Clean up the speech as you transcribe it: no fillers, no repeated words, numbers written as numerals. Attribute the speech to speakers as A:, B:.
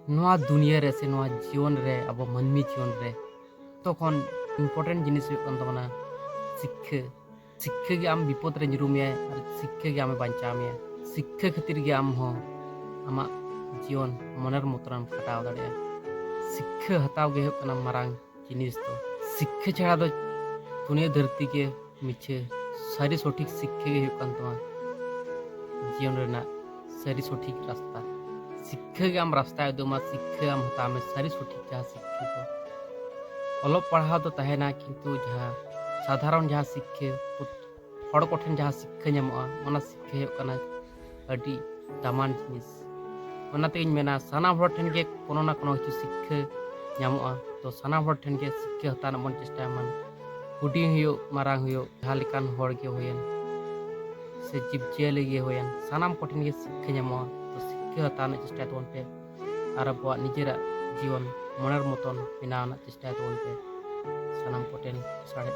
A: नोआ दुनिया रे से नोआ जीवन रे अब मनमी जीवन रे तखन इम्पोर्टेंट जिनिस हुयुग कान ताबोना शिक्षा। शिक्षा गे आम विपद रे ᱧᱩᱨᱩ ᱢᱮᱭᱟᱭ ᱟᱨ शिक्षा गे आमे बांचा मेया। शिक्षा खातिर गे आम हो आमा जीवन मनर मतरम खटाव दाड़ेया। शिक्षा हताव गे हुयुग काना मारांग जिनिस दो। शिक्षा छाड़ा दो दुनिया धरती के मिछे सारी सठिक शिक्षा गे हुयुग कान तमा जीवन रेना सारी सठिक रास्ता। शिक्षा गे आम रास्ता उदुमा। शिक्षा आम हताव में सारी सठिक जहाँ शिक्षा को ऑलोग पढ़ाव तो तहेना किंतु जहाँ साधारण जहाँ शिक्षा हड़ कोठेन जहाँ शिक्षा ᱧᱟᱢᱚᱜᱼᱟ ᱚᱱᱟ शिक्षा हुयुग काना अडी दामान जिनिस। ᱚᱱᱟᱛᱮᱧ ᱢᱮᱱᱟ ᱥᱟᱱᱟᱢ ᱦᱚᱲ ᱴᱷᱮᱱ ᱜᱮ ᱠᱳᱱᱳ ᱱᱟ ᱠᱳᱱᱳ ᱠᱤᱪᱷᱩ शिक्षा ᱧᱟᱢᱚᱜᱼᱟ। तो सानाम हर ठेन के शिक्षा हताव रᱮᱱᱟᱜ ᱵᱚᱱ चेष्टाया मान हुडिंग हुयुग मारांग हुयुग जहाँ लेकान हड़ गे हुयेन से जीव जियाली गे हुयेन सानाम कोठेन गे शिक्षा ᱧᱟᱢᱚᱜᱼᱟ। तो शिक्षा हताव रᱮᱱᱟᱜ चेष्टाया ताबोन पे आर आबोआग निजेराग जीवन मनेर मतन बेनाव रᱮᱱᱟᱜ चेष्टाया ताबोन पे सानाम कोठेन साड़े।